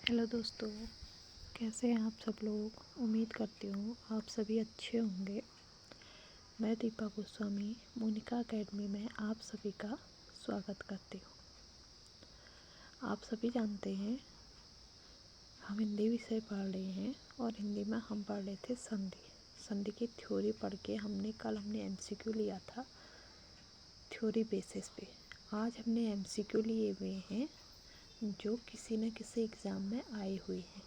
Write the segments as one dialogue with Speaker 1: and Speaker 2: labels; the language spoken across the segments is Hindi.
Speaker 1: हेलो दोस्तों, कैसे हैं आप सब लोग। उम्मीद करती हूँ आप सभी अच्छे होंगे। मैं दीपा गोस्वामी मोनिका एकेडमी में आप सभी का स्वागत करती हूँ। आप सभी जानते हैं हम हिंदी विषय पढ़ रहे हैं और हिंदी में हम पढ़ रहे थे संधि की थ्योरी पढ़ के हमने एमसीक्यू लिया था थ्योरी बेसिस पे। आज हमने एमसीक्यू लिए हुए हैं जो किसी न किसी एग्ज़ाम में आए हुए हैं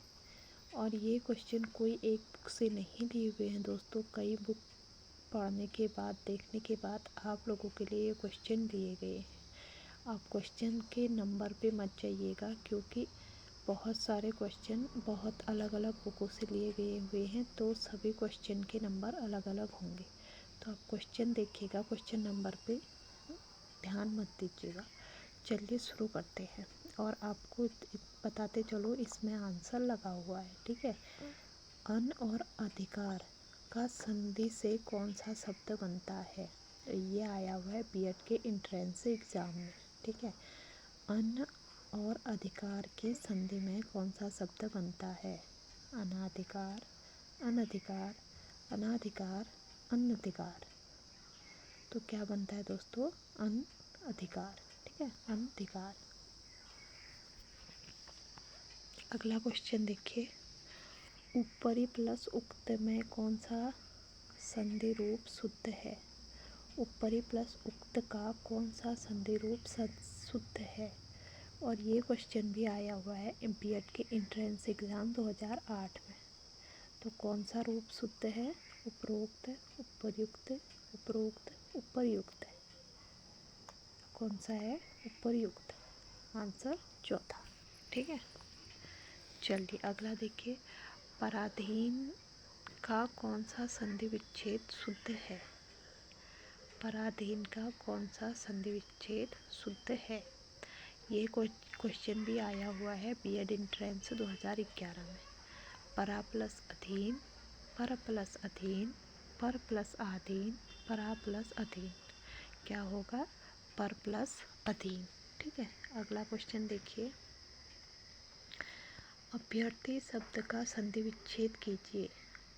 Speaker 1: और ये क्वेश्चन कोई एक बुक से नहीं दिए हुए हैं दोस्तों। कई बुक पढ़ने के बाद देखने के बाद आप लोगों के लिए ये क्वेश्चन दिए गए हैं। आप क्वेश्चन के नंबर पे मत जाइएगा क्योंकि बहुत सारे क्वेश्चन बहुत अलग अलग बुकों से लिए गए हुए हैं, तो सभी क्वेश्चन के नंबर अलग अलग होंगे। तो आप क्वेश्चन देखिएगा, क्वेश्चन नंबर पे ध्यान मत दीजिएगा। चलिए शुरू करते हैं और आपको बताते चलो इसमें आंसर लगा हुआ है, ठीक है। अन और अधिकार का संधि से कौन सा शब्द बनता है। ये आया हुआ है बीएड के एंट्रेंस एग्ज़ाम में, ठीक है। अन और अधिकार की संधि में कौन सा शब्द बनता है। अनाधिकार, अनधिकार, अनाधिकार, अनधिकार। तो क्या बनता है दोस्तों, अन अधिकार, ठीक है, अनधिकार। अगला क्वेश्चन देखिए, ऊपरी प्लस उक्त में कौन सा संधि रूप शुद्ध है। ऊपरी प्लस उक्त का कौन सा संधि रूप शुद्ध है। और ये क्वेश्चन भी आया हुआ है बीएड के एंट्रेंस एग्ज़ाम 2008 में। तो कौन सा रूप शुद्ध है, उपरोक्त, उपर्युक्त, उपरोक्त, उपर्युक्त। कौन सा है, उपर्युक्त। आंसर चौथा, ठीक है। चलिए अगला देखिए, पराधीन का कौन सा संधि विच्छेद शुद्ध है। पराधीन का कौन सा संधि विच्छेद शुद्ध है। ये क्वेश्चन भी आया हुआ है बीएड एंट्रेंस 2011 में। परा प्लस अधीन, पर प्लस अधीन, पर प्लस आधीन, परा प्लस अधीन। क्या होगा, पर प्लस अधीन, ठीक है। अगला क्वेश्चन देखिए, अभ्यर्थी शब्द का संधि विच्छेद कीजिए।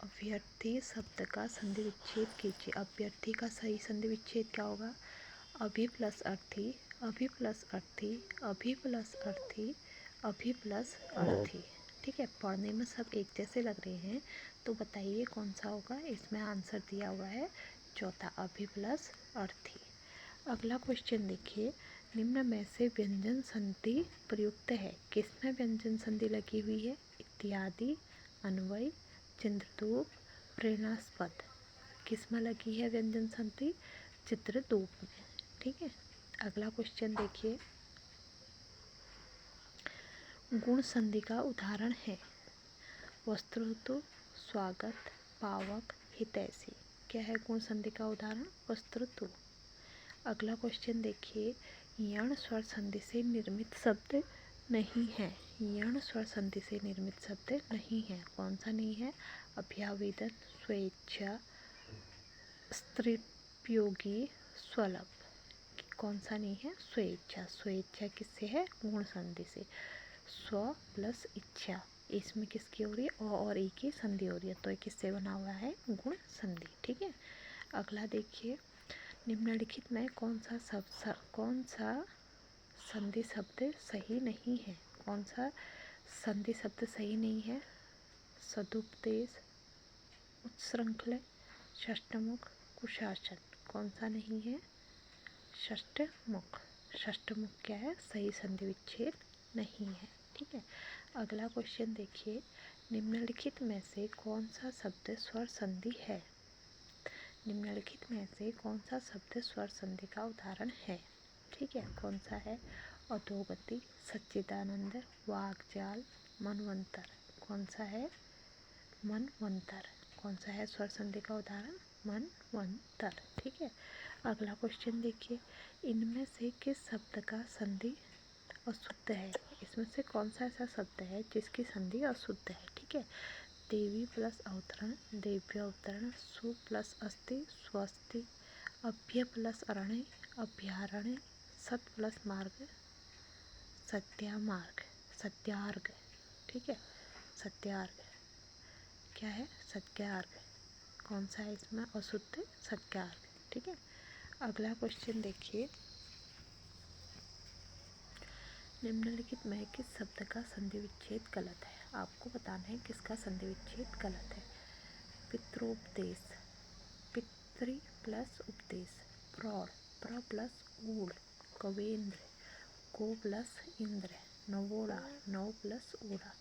Speaker 1: अभ्यर्थी शब्द का संधि विच्छेद कीजिए। अभ्यर्थी का सही संधि विच्छेद क्या होगा, अभि प्लस अर्थी, अभि प्लस अर्थी, अभि प्लस अर्थी, अभि प्लस अर्थी, ठीक है। पढ़ने में सब एक जैसे लग रहे हैं, तो बताइए कौन सा होगा। इसमें आंसर दिया हुआ है चौथा, अभि प्लस अर्थी। अगला क्वेश्चन देखिए, निम्न में से व्यंजन संधि प्रयुक्त है। किसमें व्यंजन संधि लगी हुई है। इत्यादि, अन्वय, चित्रदूप, प्रेरणास्पद। किसमें लगी है व्यंजन संधि, चित्रदूप में, ठीक है। अगला क्वेश्चन देखिए, गुण संधि का उदाहरण है। वस्त्रुतु, स्वागत, पावक, हितैषी। क्या है गुण संधि का उदाहरण, वस्त्रुतु। अगला क्वेश्चन देखिए, यण स्वर संधि से निर्मित शब्द नहीं है। यण स्वर संधि से निर्मित शब्द नहीं है। कौन सा नहीं है, अभ्यावेदन, स्वेच्छा, स्त्रीपयोगी, स्वलभ। कौन सा नहीं है, स्वेच्छा। स्वेच्छा किससे है, गुण संधि से। स्व प्लस इच्छा, इसमें किसकी हो रही है, और ई की संधि हो रही है, तो ये किससे बना हुआ है, गुण संधि, ठीक है। अगला देखिए, निम्नलिखित में कौन सा संधि शब्द सही नहीं है। कौन सा संधि शब्द सही नहीं है, सदुपदेश, उत्श्रृंखल, षष्टमुख, कुशासन। कौन सा नहीं है, षष्टमुख। षष्टमुख क्या है, सही संधि विच्छेद नहीं है, ठीक है। अगला क्वेश्चन देखिए, निम्नलिखित में से कौन सा शब्द स्वर संधि है। निम्नलिखित में से कौन सा शब्द स्वर संधि का उदाहरण है, ठीक है। कौन सा है, अधोगति, सच्चिदानंद, वाग्जाल, मनवंतर। कौन सा है, मनवंतर। कौन सा है स्वर संधि का उदाहरण, मनवंतर, ठीक है। अगला क्वेश्चन देखिए, इनमें से किस शब्द का संधि अशुद्ध है। इसमें से कौन सा ऐसा शब्द है जिसकी संधि अशुद्ध है, ठीक है। देवी प्लस अवतरण, देव्य अवतरण, सु प्लस अस्थि, स्वस्ति, अभ्य प्लस अरण्य, अभ्यारण्य, सत प्लस मार्ग, सत्यामार्ग, सत्यार्ग, ठीक है। सत्यार्घ क्या है? सत्यार्घ। कौन सा है इसमें? अशुद्ध सत्यार्घ। ठीक है। अगला क्वेश्चन देखिए, निम्नलिखित में किस शब्द का संधि विच्छेद गलत है? आपको बताना है किसका संधि विच्छेद गलत है। पित्रोपदेश, पितृ प्लस उपदेश, प्रौढ़, प्र प्लस ऊढ़, कवेंद्र, को प्लस इंद्र, नवोढ़ा, नव प्लस ऊढ़ा।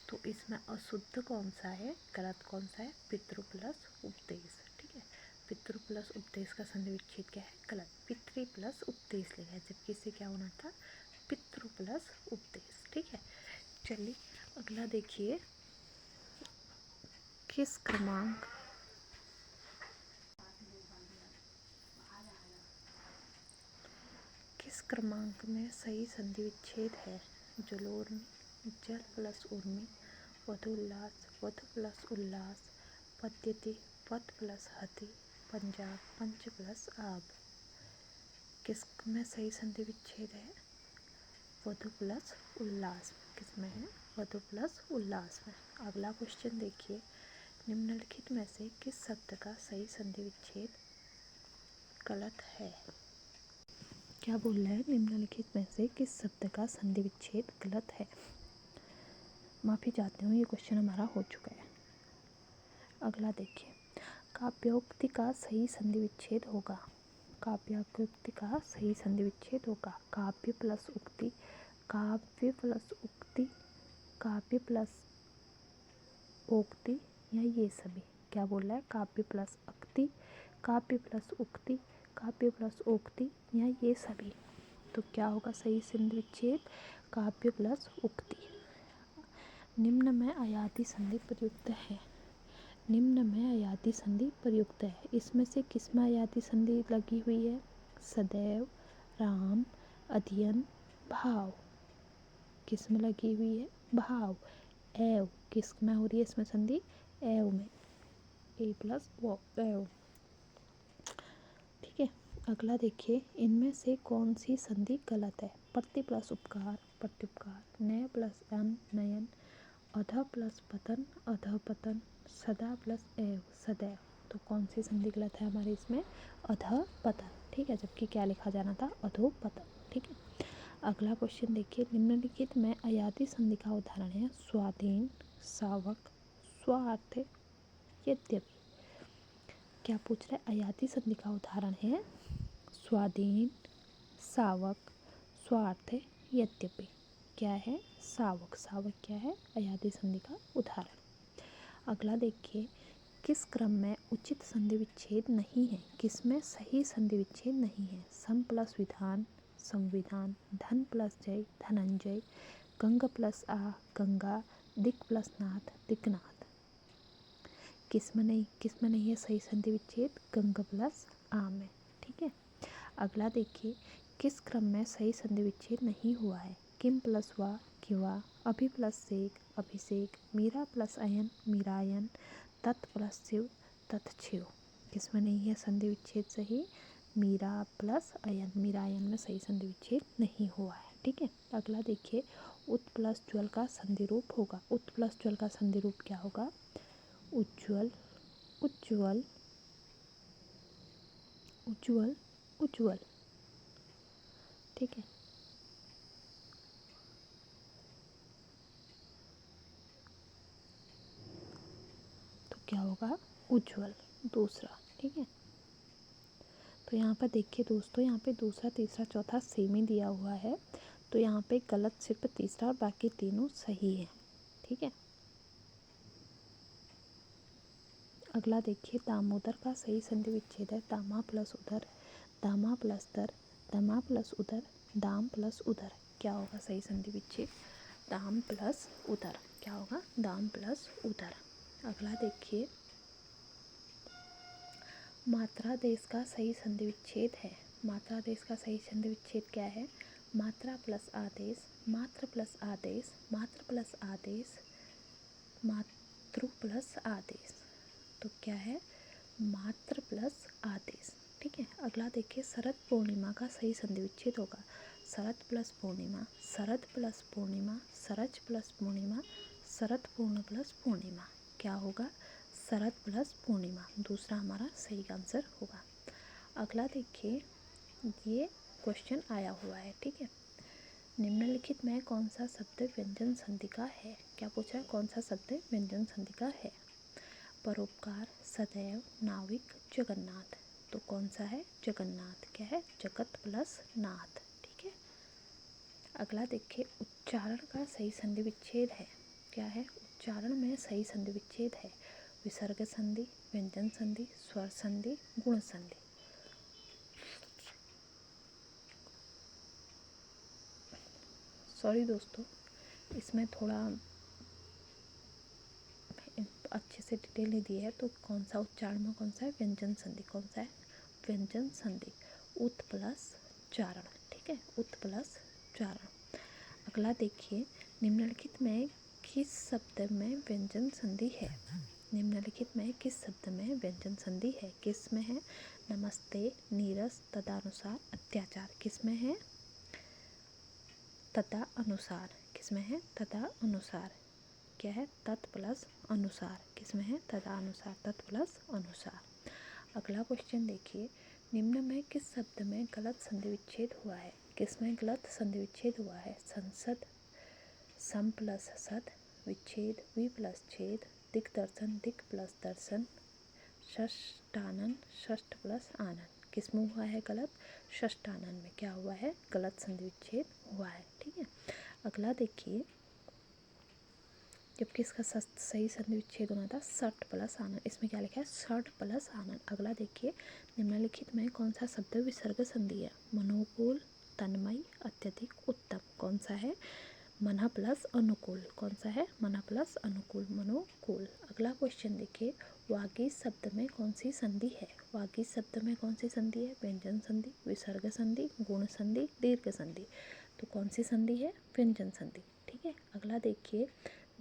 Speaker 1: तो इसमें अशुद्ध कौन सा है? गलत कौन सा है? पितृ प्लस उपदेश। ठीक है। पितृ प्लस उपदेश का संधि विच्छेद क्या है? गलत। पितृ प्लस उपदेश लिखा है, जबकि इससे क्या होना था? पितृ प्लस उपदेश। ठीक है। चलिए अगला देखिए, किस क्रमांक में सही संधि विच्छेद है? जलोर्मी, जल प्लस उर्मी, वधोल्लास, वधु प्लस उल्लास, पद्यति, पद प्लस हति, पंजाब, पंच प्लस आब। किस में सही संधि विच्छेद है? वधु प्लस उल्लास। किस में है? वधु प्लस उल्लास में। अगला क्वेश्चन देखिए, निम्नलिखित में से किस शब्द का सही संधि विच्छेद गलत है? क्या बोल रहा है? निम्नलिखित में से किस शब्द का संधि विच्छेद गलत है? माफ़ी चाहती हूँ, ये क्वेश्चन हमारा हो चुका है। अगला देखिए, काव्योक्ति का सही संधि विच्छेद होगा। काव्योक्ति का सही संधि विच्छेद होगा काव्य प्लस उक्ति, काव्य प्लस उक्ति, काव्य प्लस ओक्ति, या ये सभी। क्या बोल रहा है? काव्य प्लस उक्ति, काव्य प्लस उक्ति, काव्य प्लस ओक्ति, या ये सभी। तो क्या होगा सही संधि विच्छेद? काव्य प्लस उक्ति। निम्न में अयाति संधि प्रयुक्त है। निम्न में अयाति संधि प्रयुक्त है। इसमें से किस में अयाति संधि लगी हुई है? सदैव, राम, अध्ययन, भाव। किस में लगी हुई है? भाव। एव किस में हो रही है इसमें संधि? एव में। ए प्लस वो एव। ठीक है। अगला देखिए, इनमें से कौन सी संधि गलत है? प्रति प्लस उपकार, प्रत्युपकार, नय प्लस अन, नयन, अध प्लस पतन, अध पतन, सदा प्लस एव, सदैव। तो कौन सी संधि गलत है हमारे इसमें? अध पतन। ठीक है, जबकि क्या लिखा जाना था? अधो पतन। ठीक है। अगला क्वेश्चन देखिए, निम्नलिखित में अयाति संधि का उदाहरण है स्वाधीन, सावक, स्वार्थ, यद्यपि। क्या पूछ रहा है? अयाति संधि का उदाहरण है स्वाधीन, सावक, स्वार्थ, यद्यपि। क्या है? सावक। सावक क्या है? अयाति संधि का उदाहरण। अगला देखिए, किस क्रम में उचित संधि विच्छेद नहीं है? किसमें सही संधि विच्छेद नहीं है? सम प्लस विधान, संविधान, धन प्लस जय, धनंजय, गंग प्लस आ, गंगा, दिक प्लस नाथ, दिक्नाथ। किस में नहीं है सही संधि विच्छेद? गंग प्लस आ में। ठीक है। अगला देखिए, किस क्रम में सही संधि विच्छेद नहीं हुआ है? किम प्लस वा, किवा, अभि प्लस सेक, अभिषेक, मीरा प्लस अयन, मीरायन, तत् प्लस शिव, तत्शिव। किसमें नहीं है संधि विच्छेद सही? मीरा प्लस अयन, मीरायन में सही संधि विच्छेद नहीं हुआ है। ठीक है। अगला देखिए, उत प्लस ज्वल का संधि रूप होगा। उत प्लस ज्वल का संधि रूप क्या होगा? उज्ज्वल, उज्ज्वल, उज्ज्वल, उज्ज्वल। ठीक है। तो क्या होगा? उज्ज्वल, दूसरा। ठीक है। तो यहाँ पर देखिए दोस्तों, यहाँ पे दूसरा, तीसरा, चौथा सेम ही दिया हुआ है। तो यहाँ पे गलत सिर्फ तीसरा और बाकी तीनों सही है। ठीक है। अगला देखिए, दामोदर का सही संधि विच्छेद है दामा प्लस उदर, दामा प्लस दर, दमा प्लस उदर, दाम प्लस उदर। क्या होगा सही संधि विच्छेद? दाम प्लस उदर। क्या होगा? दाम प्लस उदर। अगला देखिए, मात्रा देश का सही संधि विच्छेद है। मात्रा देश का सही संधि विच्छेद क्या है? मात्रा प्लस आदेश, मात्र प्लस आदेश, मात्र प्लस आदेश, मातृ प्लस आदेश। तो क्या है? मात्र प्लस आदेश। ठीक है। अगला देखिए, शरद पूर्णिमा का सही संधि विच्छेद होगा शरद प्लस पूर्णिमा, शरद प्लस पूर्णिमा, शरद प्लस पूर्णिमा, शरद पूर्ण प्लस पूर्णिमा। क्या होगा? शरद प्लस पूर्णिमा। दूसरा हमारा सही आंसर होगा। अगला देखिए, ये क्वेश्चन आया हुआ है, ठीक है। निम्नलिखित में कौन सा शब्द व्यंजन संधि का है? क्या पूछा है? कौन सा शब्द व्यंजन संधि का है? परोपकार, सदैव, नाविक, जगन्नाथ। तो कौन सा है? जगन्नाथ। क्या है? जगत प्लस नाथ, ठीक है। अगला देखिए, उच्चारण का सही संधि विच्छेद है। क्या है? उच्चारण में सही संधि विच्छेद है विसर्ग संधि, व्यंजन संधि, स्वर संधि, गुण संधि। सॉरी दोस्तों, इसमें थोड़ा अच्छे से डिटेल नहीं दी है। तो कौन सा उच्चारण में कौन सा है? व्यंजन संधि। कौन सा है? व्यंजन संधि। उत प्लस चारण, ठीक है, उत प्लस चारण। अगला देखिए, निम्नलिखित में किस शब्द में व्यंजन संधि है? निम्नलिखित में किस शब्द में व्यंजन संधि है? किस में है? नमस्ते, नीरस, तदनुसार, अत्याचार। किस में है? तथा अनुसार। किस में है? तथा अनुसार। क्या है? तत् प्लस अनुसार। किस में है? तथा अनुसार, तत् प्लस अनुसार। अगला क्वेश्चन देखिए, निम्न में किस शब्द में गलत संधि विच्छेद हुआ है? किस में गलत संधि विच्छेद हुआ है? संसद, सम प्लस सद, विच्छेद, वि प्लस छेद, दिग्दर्शन, दिक प्लस दर्शन, षष्ठानन, षष्ठ प्लस आनन। किस में हुआ है गलत? षष्ठानन में क्या हुआ है? गलत संधि विच्छेद हुआ है, ठीक है। अगला देखिए, जबकि इसका सही संधि विच्छेद होना था षठ प्लस आनन। इसमें क्या लिखा है? षठ प्लस आनन। अगला देखिए, निम्नलिखित में कौन सा शब्द विसर्ग संधि है? मनोकूल, तन्मय, अत्यधिक, उत्तम। कौन सा है? मन प्लस अनुकूल। कौन सा है? मन प्लस अनुकूल, मनोकूल। अगला क्वेश्चन देखिए, वागीश शब्द में कौन सी संधि है? वागीश शब्द में कौन सी संधि है? व्यंजन संधि, विसर्ग संधि, गुण संधि, दीर्घ संधि। तो कौन सी संधि है? व्यंजन संधि, ठीक है। अगला देखिए,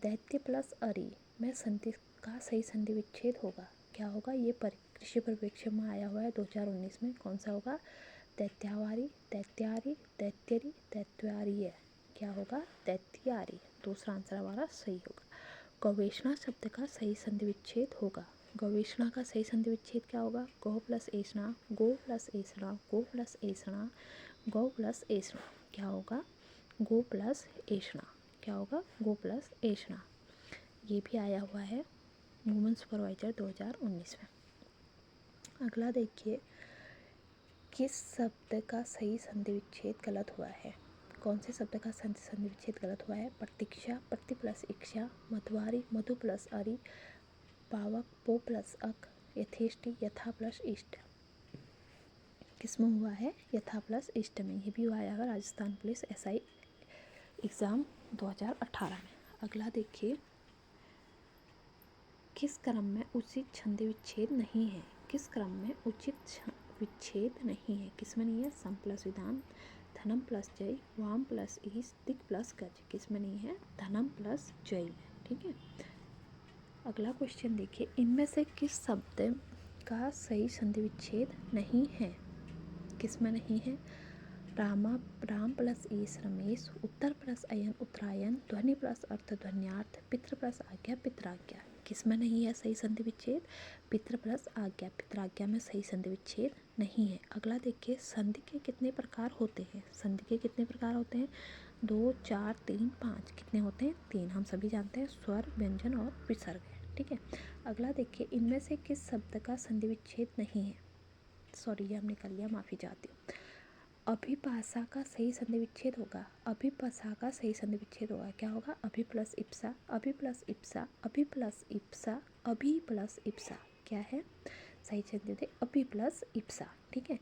Speaker 1: दैत्य प्लस अरि में संधि का सही संधि विच्छेद होगा। क्या होगा? ये कृषि परिप्रेक्ष्य में आया हुआ है 2019 में। कौन सा होगा? दैत्यावारी, दैत्यारी, दैत्यरी, दैत्यारी है। क्या होगा? दैत्यारी। दूसरा आंसर हमारा सही होगा। गवेषणा शब्द का सही संधि विच्छेद होगा। गवेषणा का सही संधि विच्छेद क्या होगा? गौ प्लस एषणा, गो प्लस एषणा, गो प्लस एषणा, गौ प्लस एषणा। क्या होगा? गो प्लस एषणा। क्या होगा? गो प्लस एषणा। ये भी आया हुआ है वुमेन सुपरवाइजर 2019 में। अगला देखिए, किस शब्द का सही संधि विच्छेद गलत हुआ है? कौन से शब्द का संधि विच्छेद गलत हुआ है? प्रतीक्षा, प्रति प्लस इच्छा, मधुवारी, मधु प्लस अरि, पावक, पो प्लस अक, यथेष्टि, यथा प्लस इष्ट। किसमें हुआ है? यथा प्लस इष्ट में। ये भी आया है राजस्थान पुलिस SI एग्ज़ाम 2018 में। अगला देखिए, किस क्रम में उचित संधि विच्छेद नहीं है? किस क्रम में उचित विच्छेद नहीं है? किस में नहीं है? सम प्लस विधान, धनम प्लस जय, वाम प्लस ईश, दिक प्लस गज। किस में नहीं है? धनम प्लस जय में, ठीक है। अगला क्वेश्चन देखिए, इनमें से किस शब्द का सही संधि विच्छेद नहीं है? किस में नहीं है? राम प्लस ईश, रमेश, उत्तर प्लस अयन, उत्तरायण, ध्वनि प्लस अर्थ, ध्वन्यार्थ, पितृ प्लस आज्ञा, पितराज्ञा। किस में नहीं है सही संधि विच्छेद? पितृ प्लस आज्ञा, पितराज्ञा में सही संधि विच्छेद नहीं है। अगला देखिए, संधि के कितने प्रकार होते हैं? संधि के कितने प्रकार होते हैं? 2, 4, 3, 5। कितने होते हैं? 3। हम सभी जानते हैं, स्वर, व्यंजन और विसर्ग, ठीक है। अगला देखिए, इनमें से किस शब्द का संधि विच्छेद नहीं है? सॉरी, ये हमने कर लिया, माफ़ी चाहती हूँ। अभिभाषा का सही संधि विच्छेद होगा। अभिभाषा का सही संधि विच्छेद होगा। क्या होगा? अभि प्लस इप्सा, अभि प्लस इप्सा, अभि प्लस इप्सा, अभि प्लस इप्सा। क्या है? सही संधि होते अभि प्लस इप्सा, ठीक है।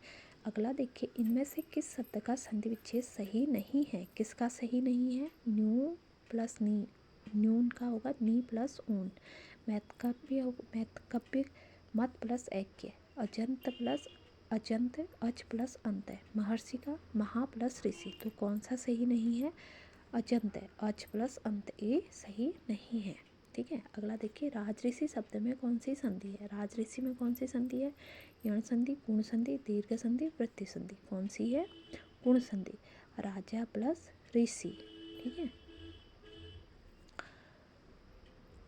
Speaker 1: अगला देखिए, इनमें से किस शब्द का संधि विच्छेद सही नहीं है? किसका सही नहीं है? न्यू प्लस नी, न्यून का होगा नी प्लस ऊन। मैथकव्य, मत प्लस ऐक्य, अजंत प्लस अजंत, अज प्लस अंत है। महर्षि का महा प्लस ऋषि। तो कौन सा सही नहीं है? अजंत है, अज प्लस अंत, ये सही नहीं है, ठीक है। अगला देखिए, राजऋषि शब्द में कौन सी संधि है? राजऋषि में कौन सी संधि है? यण संधि, गुण संधि, दीर्घ संधि, वृत्ति संधि। कौन सी है? गुण संधि। राजा प्लस ऋषि। ठीक है।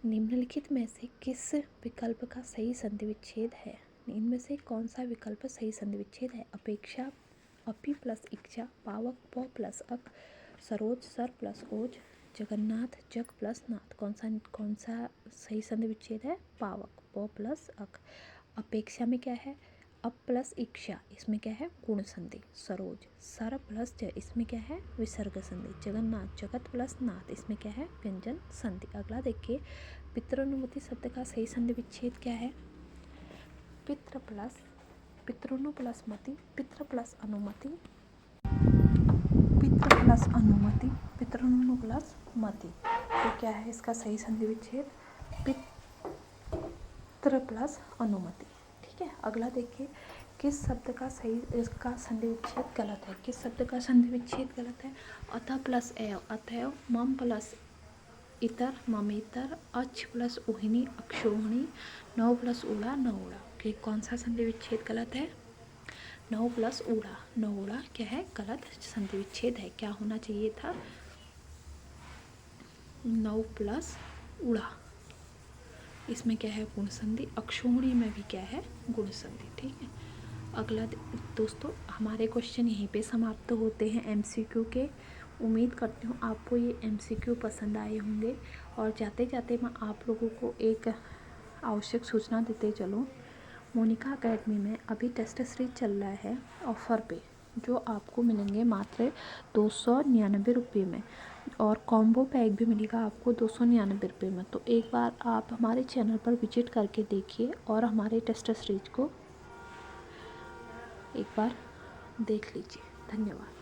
Speaker 1: निम्नलिखित में से किस विकल्प का सही संधि विच्छेद है? इनमें से कौन सा विकल्प सही संधि विच्छेद है? अपेक्षा अपी प्लस इच्छा, पावक प प्लस अक, सरोज सर प्लस ओज, जगन्नाथ जग प्लस नाथ। कौन सा सही संधि विच्छेद है? पावक प प्लस अक। अपेक्षा में क्या है? अप प्लस इच्छा, इसमें क्या है? गुण संधि। सरोज सर प्लस ज, इसमें क्या है? विसर्ग संधि। जगन्नाथ जगत प्लस नाथ, इसमें क्या है? व्यंजन संधि। अगला देखिए, पितृनुमति शब्द का सही संधि विच्छेद क्या है? पितृ प्लस पितृनु प्लस मति, पितृ प्लस अनुमति, पितृ प्लस अनुमति, पितृनु प्लस मति। तो क्या है इसका सही संधि विच्छेद? पितृ प्लस अनुमति। ठीक है। अगला देखिए, किस शब्द का सही इसका संधि विच्छेद गलत है? किस शब्द का संधि विच्छेद गलत है? अतः प्लस एव अतएव, मम प्लस इतर ममेतर, अच्छ प्लस उहिनी अक्षोहिणी, नौ प्लस ऊड़ा नौड़ा। कि कौन सा संधि विच्छेद गलत है? नौ प्लस ऊड़ा नौड़ा क्या है? गलत संधि विच्छेद है। क्या होना चाहिए था? नौ प्लस ऊड़ा, इसमें क्या है? गुण संधि। अक्षोहिणी में भी क्या है? गुण संधि। ठीक है। अगला दोस्तों, हमारे क्वेश्चन यहीं पे समाप्त होते हैं एमसीक्यू के। उम्मीद करती हूँ आपको ये एमसीक्यू पसंद आए होंगे। और जाते जाते मैं आप लोगों को एक आवश्यक सूचना देते चलूँ। मोनिका अकेडमी में अभी टेस्ट सीरीज चल रहा है ऑफ़र पे, जो आपको मिलेंगे मात्र 299 रुपये में, और कॉम्बो पैक भी मिलेगा आपको 299 रुपये में। तो एक बार आप हमारे चैनल पर विजिट करके देखिए और हमारे टेस्ट सीरीज को एक बार देख लीजिए। धन्यवाद।